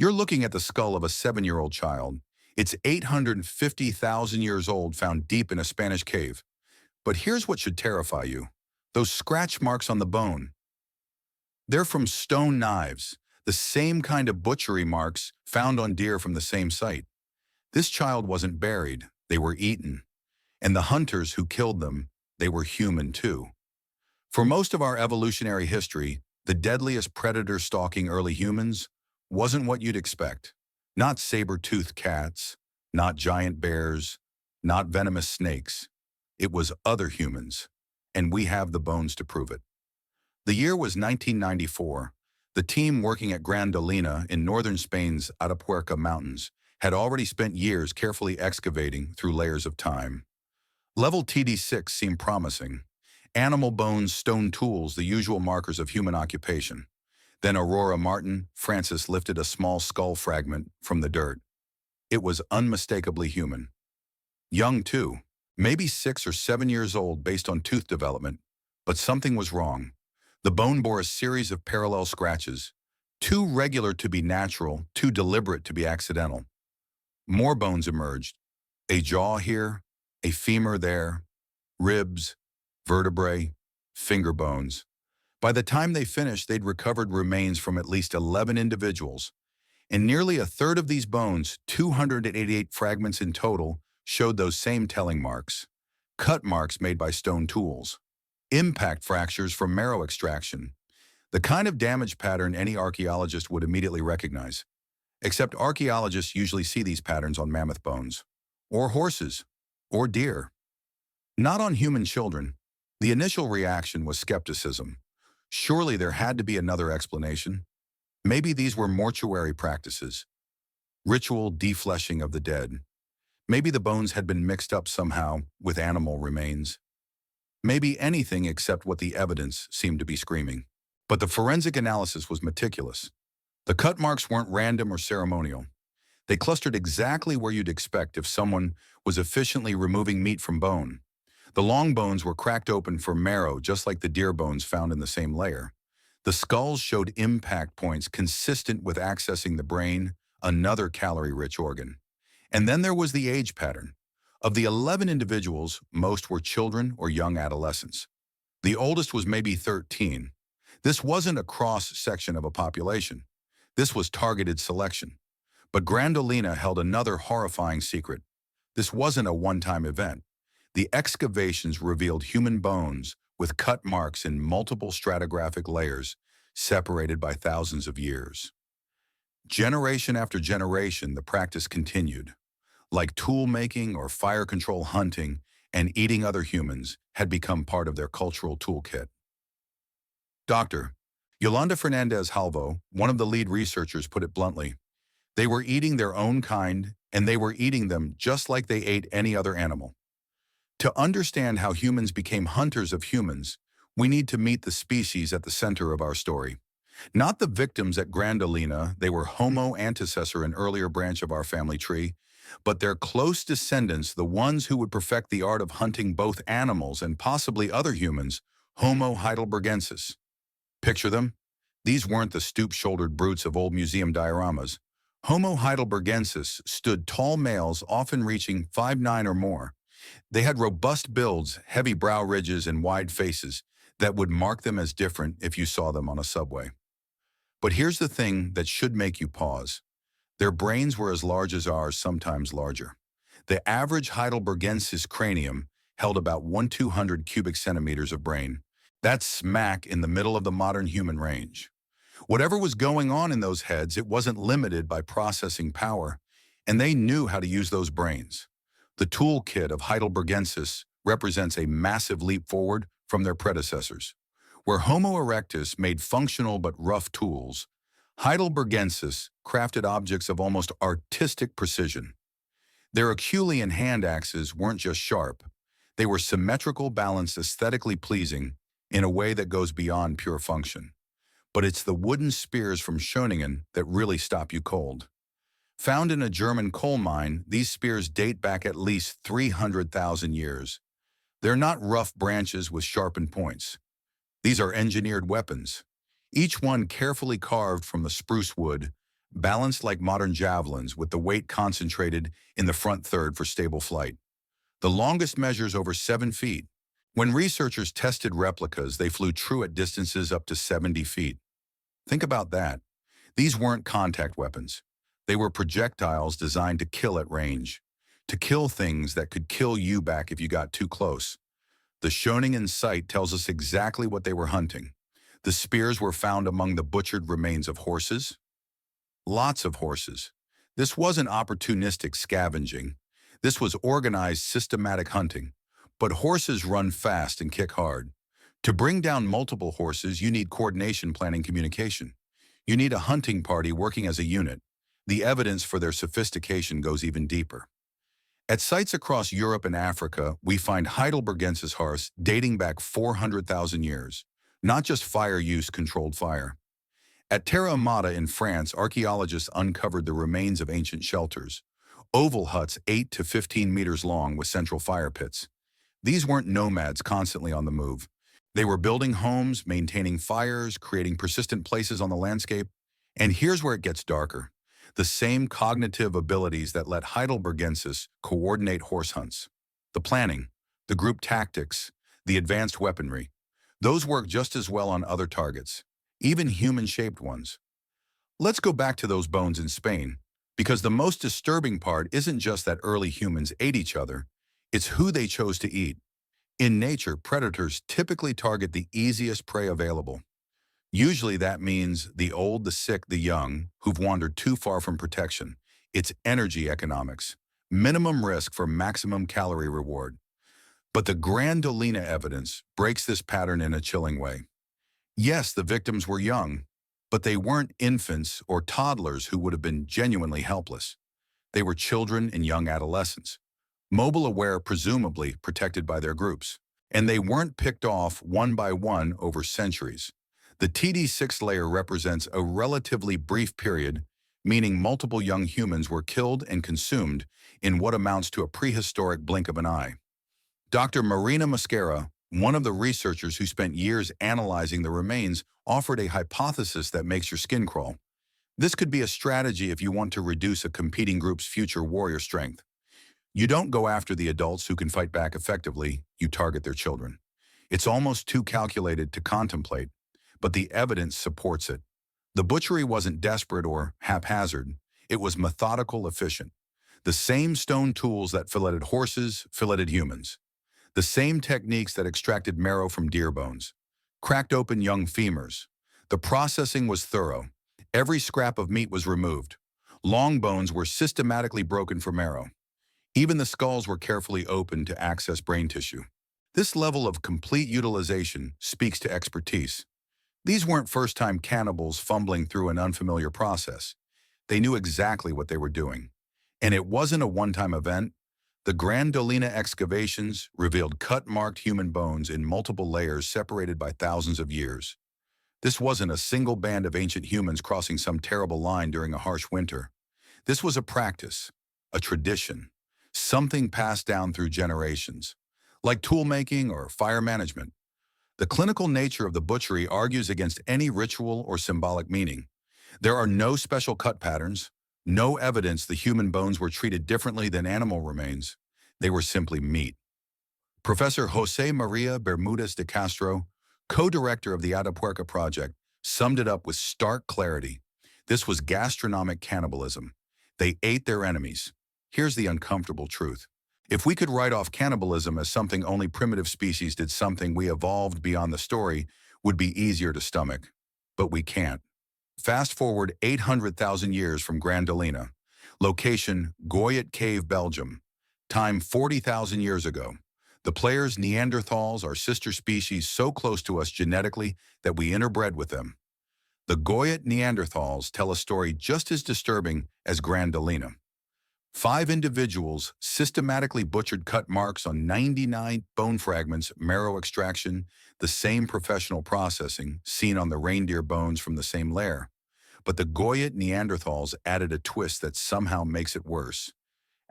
You're looking at the skull of a 7-year-old child. It's 850,000 years old, found deep in a Spanish cave. But here's what should terrify you. Those scratch marks on the bone. They're from stone knives, the same kind of butchery marks found on deer from the same site. This child wasn't buried, they were eaten. And the hunters who killed them, they were human too. For most of our evolutionary history, the deadliest predator stalking early humans wasn't what you'd expect. Not saber-toothed cats, not giant bears, not venomous snakes. It was other humans, and we have the bones to prove it. The year was 1994. The team working at Grandolina in northern Spain's Atapuerca Mountains had already spent years carefully excavating through layers of time. Level TD6 seemed promising. Animal bones, stone tools, the usual markers of human occupation. Then Aurora Martin Francis lifted a small skull fragment from the dirt. It was unmistakably human. Young too, maybe 6 or 7 years old based on tooth development, but something was wrong. The bone bore a series of parallel scratches, too regular to be natural, too deliberate to be accidental. More bones emerged. A jaw here, a femur there, ribs, vertebrae, finger bones. By the time they finished, they'd recovered remains from at least 11 individuals. And nearly a third of these bones, 288 fragments in total, showed those same telling marks. Cut marks made by stone tools. Impact fractures from marrow extraction. The kind of damage pattern any archaeologist would immediately recognize. Except archaeologists usually see these patterns on mammoth bones, or horses, or deer. Not on human children. The initial reaction was skepticism. Surely there had to be another explanation. Maybe these were mortuary practices, ritual defleshing of the dead. Maybe the bones had been mixed up somehow with animal remains. Maybe anything except what the evidence seemed to be screaming. But the forensic analysis was meticulous. The cut marks weren't random or ceremonial. They clustered exactly where you'd expect if someone was efficiently removing meat from bone. The long bones were cracked open for marrow, just like the deer bones found in the same layer. The skulls showed impact points consistent with accessing the brain, another calorie-rich organ. And then there was the age pattern. Of the 11 individuals, most were children or young adolescents. The oldest was maybe 13. This wasn't a cross-section of a population. This was targeted selection. But Grandolina held another horrifying secret. This wasn't a one-time event. The excavations revealed human bones with cut marks in multiple stratigraphic layers, separated by thousands of years. Generation after generation, the practice continued. Like tool-making or fire control, hunting and eating other humans had become part of their cultural toolkit. Dr. Yolanda Fernandez-Halvo, one of the lead researchers, put it bluntly. They were eating their own kind, and they were eating them just like they ate any other animal. To understand how humans became hunters of humans, we need to meet the species at the center of our story. Not the victims at Grandolina, they were Homo antecessor, an earlier branch of our family tree, but their close descendants, the ones who would perfect the art of hunting both animals and possibly other humans, Homo heidelbergensis. Picture them? These weren't the stoop-shouldered brutes of old museum dioramas. Homo heidelbergensis stood tall males, often reaching 5'9" or more. They had robust builds, heavy brow ridges, and wide faces that would mark them as different if you saw them on a subway. But here's the thing that should make you pause. Their brains were as large as ours, sometimes larger. The average heidelbergensis cranium held about 1/200 cubic centimeters of brain. That's smack in the middle of the modern human range. Whatever was going on in those heads, it wasn't limited by processing power, and they knew how to use those brains. The toolkit of heidelbergensis represents a massive leap forward from their predecessors. Where Homo erectus made functional but rough tools, heidelbergensis crafted objects of almost artistic precision. Their Acheulean hand axes weren't just sharp. They were symmetrical, balanced, aesthetically pleasing in a way that goes beyond pure function. But it's the wooden spears from Schöningen that really stop you cold. Found in a German coal mine, these spears date back at least 300,000 years. They're not rough branches with sharpened points. These are engineered weapons, each one carefully carved from the spruce wood, balanced like modern javelins with the weight concentrated in the front third for stable flight. The longest measures over 7 feet. When researchers tested replicas, they flew true at distances up to 70 feet. Think about that. These weren't contact weapons. They were projectiles designed to kill at range, to kill things that could kill you back if you got too close. The Schoningen site tells us exactly what they were hunting. The spears were found among the butchered remains of horses. Lots of horses. This wasn't opportunistic scavenging. This was organized, systematic hunting. But horses run fast and kick hard. To bring down multiple horses, you need coordination, planning, communication. You need a hunting party working as a unit. The evidence for their sophistication goes even deeper. At sites across Europe and Africa, we find Heidelbergensis horse dating back 400,000 years, not just fire use, controlled fire. At Terra Amata in France, archaeologists uncovered the remains of ancient shelters, oval huts 8 to 15 meters long with central fire pits. These weren't nomads constantly on the move. They were building homes, maintaining fires, creating persistent places on the landscape. And here's where it gets darker. The same cognitive abilities that let Heidelbergensis coordinate horse hunts. The planning, the group tactics, the advanced weaponry. Those work just as well on other targets, even human-shaped ones. Let's go back to those bones in Spain, because the most disturbing part isn't just that early humans ate each other, it's who they chose to eat. In nature, predators typically target the easiest prey available. Usually that means the old, the sick, the young, who've wandered too far from protection. It's energy economics. Minimum risk for maximum calorie reward. But the Grandolina evidence breaks this pattern in a chilling way. Yes, the victims were young, but they weren't infants or toddlers who would have been genuinely helpless. They were children and young adolescents, mobile aware, presumably protected by their groups. And they weren't picked off one by one over centuries. The TD6 layer represents a relatively brief period, meaning multiple young humans were killed and consumed in what amounts to a prehistoric blink of an eye. Dr. Marina Mascara, one of the researchers who spent years analyzing the remains, offered a hypothesis that makes your skin crawl. This could be a strategy if you want to reduce a competing group's future warrior strength. You don't go after the adults who can fight back effectively, you target their children. It's almost too calculated to contemplate, but the evidence supports it. The butchery wasn't desperate or haphazard. It was methodical, efficient. The same stone tools that filleted horses filleted humans. The same techniques that extracted marrow from deer bones, cracked open young femurs. The processing was thorough. Every scrap of meat was removed. Long bones were systematically broken for marrow. Even the skulls were carefully opened to access brain tissue. This level of complete utilization speaks to expertise. These weren't first-time cannibals fumbling through an unfamiliar process. They knew exactly what they were doing. And it wasn't a one-time event. The Grandolina excavations revealed cut-marked human bones in multiple layers separated by thousands of years. This wasn't a single band of ancient humans crossing some terrible line during a harsh winter. This was a practice, a tradition, something passed down through generations, like tool-making or fire management. The clinical nature of the butchery argues against any ritual or symbolic meaning. There are no special cut patterns, no evidence the human bones were treated differently than animal remains. They were simply meat. Professor Jose Maria Bermudez de Castro, co-director of the Atapuerca project, summed it up with stark clarity. This was gastronomic cannibalism. They ate their enemies. Here's the uncomfortable truth. If we could write off cannibalism as something only primitive species did, something we evolved beyond the story would be easier to stomach. But we can't. Fast forward 800,000 years from Grandolina. Location, Goyet Cave, Belgium. Time 40,000 years ago. The players Neanderthals are sister species so close to us genetically that we interbred with them. The Goyet Neanderthals tell a story just as disturbing as Grandolina. 5 individuals systematically butchered, cut marks on 99 bone fragments, marrow extraction, the same professional processing seen on the reindeer bones from the same layer. But the Goyet Neanderthals added a twist that somehow makes it worse.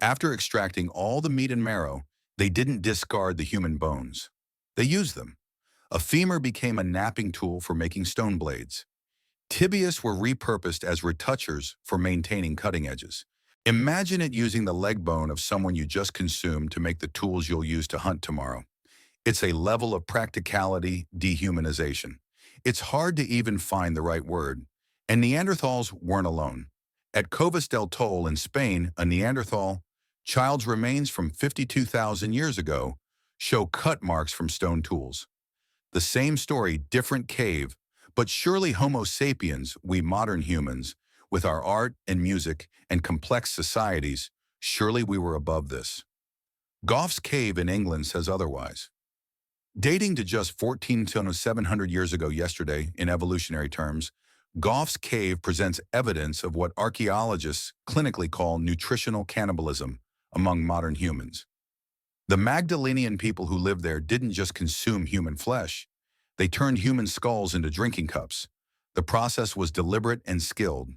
After extracting all the meat and marrow, they didn't discard the human bones. They used them. A femur became a knapping tool for making stone blades. Tibias were repurposed as retouchers for maintaining cutting edges. Imagine it using the leg bone of someone you just consumed to make the tools you'll use to hunt tomorrow. It's a level of practicality dehumanization. It's hard to even find the right word. And Neanderthals weren't alone. At Covas del Tol in Spain, a Neanderthal child's remains from 52,000 years ago show cut marks from stone tools. The same story, different cave, but surely Homo sapiens, we modern humans, with our art and music and complex societies, surely we were above this. Gough's Cave in England says otherwise. Dating to just 14 to 700 years ago yesterday in evolutionary terms, Gough's Cave presents evidence of what archaeologists clinically call nutritional cannibalism among modern humans. The Magdalenian people who lived there didn't just consume human flesh, they turned human skulls into drinking cups. The process was deliberate and skilled.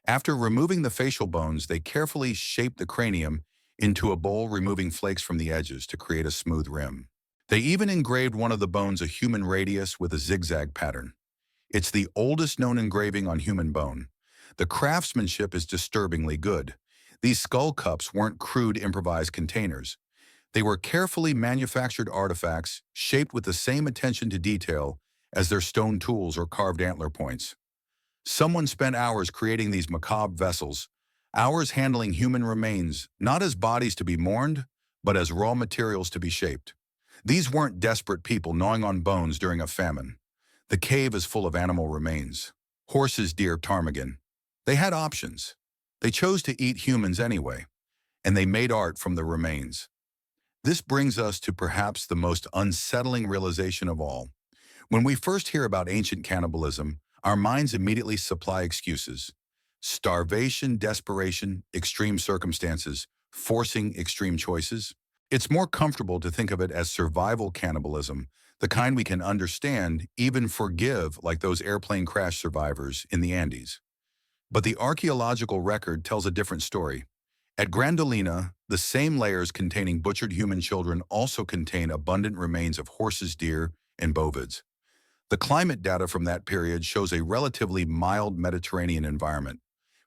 After removing the facial bones, they carefully shaped the cranium into a bowl, removing flakes from the edges to create a smooth rim. They even engraved one of the bones a human radius with a zigzag pattern. It's the oldest known engraving on human bone. The craftsmanship is disturbingly good. These skull cups weren't crude improvised containers. They were carefully manufactured artifacts shaped with the same attention to detail as their stone tools or carved antler points. Someone spent hours creating these macabre vessels, hours handling human remains, not as bodies to be mourned, but as raw materials to be shaped. These weren't desperate people gnawing on bones during a famine. The cave is full of animal remains. Horses, deer, ptarmigan. They had options. They chose to eat humans anyway, and they made art from the remains. This brings us to perhaps the most unsettling realization of all. When we first hear about ancient cannibalism, our minds immediately supply excuses. Starvation, desperation, extreme circumstances, forcing extreme choices. It's more comfortable to think of it as survival cannibalism, the kind we can understand, even forgive, like those airplane crash survivors in the Andes. But the archaeological record tells a different story. At Grandolina, the same layers containing butchered human children also contain abundant remains of horses, deer, and bovids. The climate data from that period shows a relatively mild Mediterranean environment.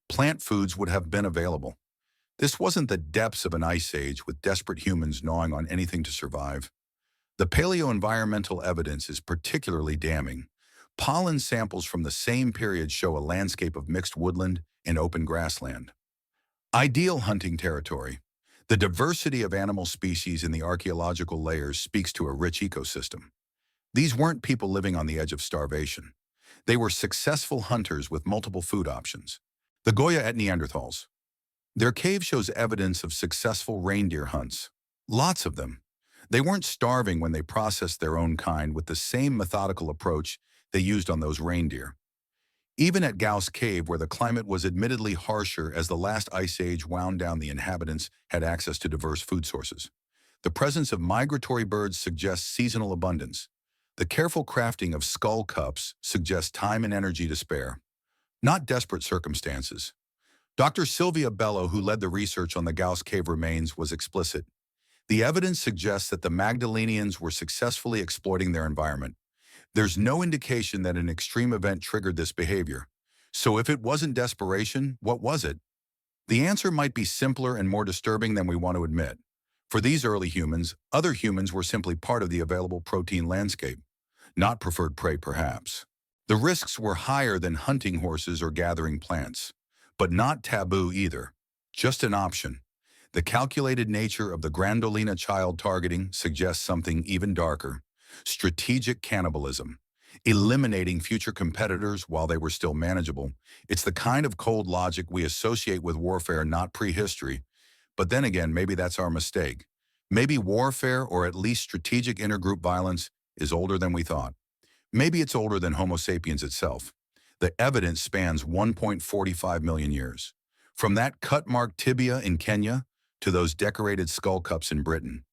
Plant foods would have been available. This wasn't the depths of an ice age with desperate humans gnawing on anything to survive. The paleo-environmental evidence is particularly damning. Pollen samples from the same period show a landscape of mixed woodland and open grassland. Ideal hunting territory. The diversity of animal species in the archaeological layers speaks to a rich ecosystem. These weren't people living on the edge of starvation. They were successful hunters with multiple food options. The Goya at Neanderthals. Their cave shows evidence of successful reindeer hunts. Lots of them. They weren't starving when they processed their own kind with the same methodical approach they used on those reindeer. Even at Gauss Cave, where the climate was admittedly harsher as the last ice age wound down, the inhabitants had access to diverse food sources. The presence of migratory birds suggests seasonal abundance. The careful crafting of skull cups suggests time and energy to spare, not desperate circumstances. Dr. Sylvia Bello, who led the research on the Gauss Cave remains, was explicit. The evidence suggests that the Magdalenians were successfully exploiting their environment. There's no indication that an extreme event triggered this behavior. So if it wasn't desperation, what was it? The answer might be simpler and more disturbing than we want to admit. For these early humans, other humans were simply part of the available protein landscape, not preferred prey perhaps. The risks were higher than hunting horses or gathering plants, but not taboo either, just an option. The calculated nature of the Grandolina child targeting suggests something even darker. Strategic cannibalism, eliminating future competitors while they were still manageable. It's the kind of cold logic we associate with warfare, not prehistory. But then again, maybe that's our mistake. Maybe warfare, or at least strategic intergroup violence, is older than we thought. Maybe it's older than Homo sapiens itself. The evidence spans 1.45 million years. From that cut-marked tibia in Kenya to those decorated skull cups in Britain.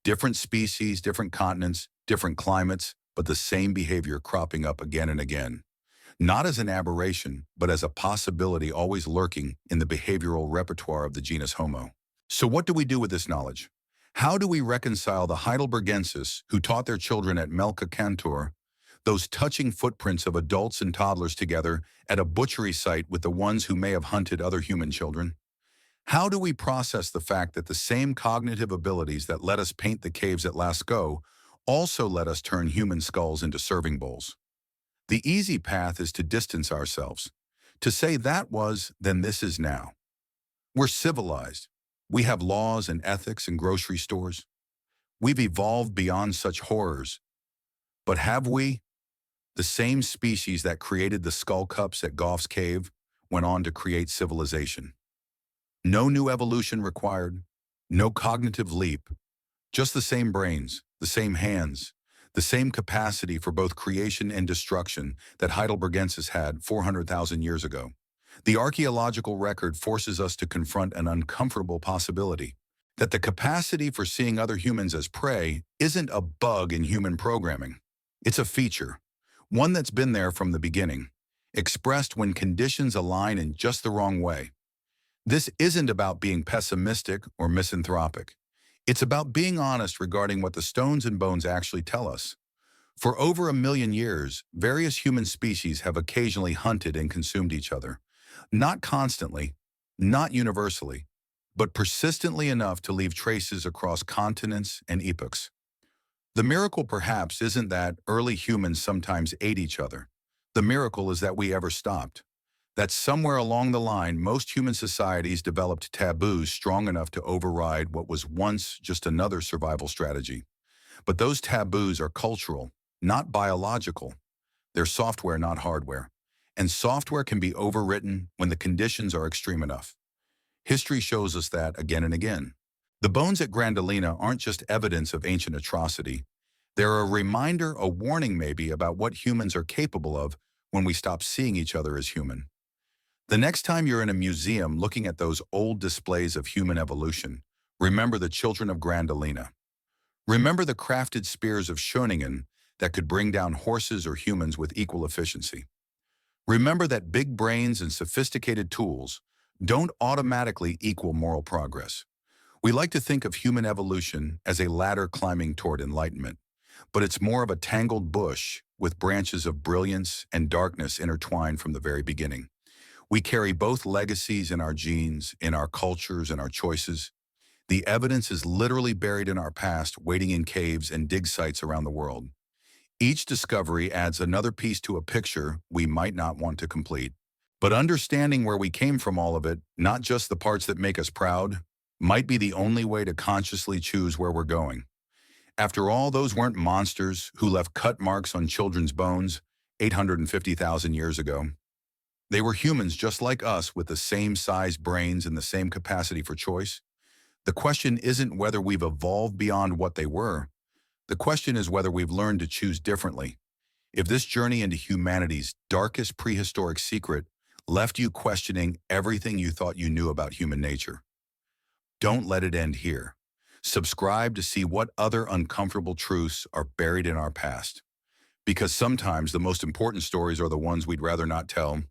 Different species, different continents, different climates, but the same behavior cropping up again and again. Not as an aberration, but as a possibility always lurking in the behavioral repertoire of the genus Homo. So what do we do with this knowledge? How do we reconcile the Heidelbergensis who taught their children at Melka Cantor, Those touching footprints of adults and toddlers together at a butchery site with the ones who may have hunted other human children. How do we process the fact that the same cognitive abilities that let us paint the caves at Lascaux also let us turn human skulls into serving bowls? The easy path is to distance ourselves. To say that was, then this is now. We're civilized. We have laws and ethics in grocery stores. We've evolved beyond such horrors. But have we? The same species that created the skull cups at Gough's Cave went on to create civilization. No new evolution required, no cognitive leap, just the same brains, the same hands, the same capacity for both creation and destruction that Heidelbergensis had 400,000 years ago. The archaeological record forces us to confront an uncomfortable possibility, that the capacity for seeing other humans as prey isn't a bug in human programming. It's a feature, one that's been there from the beginning, expressed when conditions align in just the wrong way. This isn't about being pessimistic or misanthropic. It's about being honest regarding what the stones and bones actually tell us. For over 1 million years, various human species have occasionally hunted and consumed each other. Not constantly, not universally, but persistently enough to leave traces across continents and epochs. The miracle perhaps isn't that early humans sometimes ate each other. The miracle is that we ever stopped. That somewhere along the line, most human societies developed taboos strong enough to override what was once just another survival strategy. But those taboos are cultural, not biological. They're software, not hardware. And software can be overwritten when the conditions are extreme enough. History shows us that again and again. The bones at Grandolina aren't just evidence of ancient atrocity. They're a reminder, a warning maybe, about what humans are capable of when we stop seeing each other as human. The next time you're in a museum looking at those old displays of human evolution, remember the children of Grandolina. Remember the crafted spears of Schöningen that could bring down horses or humans with equal efficiency. Remember that big brains and sophisticated tools don't automatically equal moral progress. We like to think of human evolution as a ladder climbing toward enlightenment, but it's more of a tangled bush with branches of brilliance and darkness intertwined from the very beginning. We carry both legacies in our genes, in our cultures, and our choices. The evidence is literally buried in our past, waiting in caves and dig sites around the world. Each discovery adds another piece to a picture we might not want to complete. But understanding where we came from, all of it, not just the parts that make us proud, might be the only way to consciously choose where we're going. After all, those weren't monsters who left cut marks on children's bones 850,000 years ago. They were humans just like us with the same size brains and the same capacity for choice. The question isn't whether we've evolved beyond what they were. The question is whether we've learned to choose differently. If this journey into humanity's darkest prehistoric secret left you questioning everything you thought you knew about human nature, don't let it end here. Subscribe to see what other uncomfortable truths are buried in our past. Because sometimes the most important stories are the ones we'd rather not tell,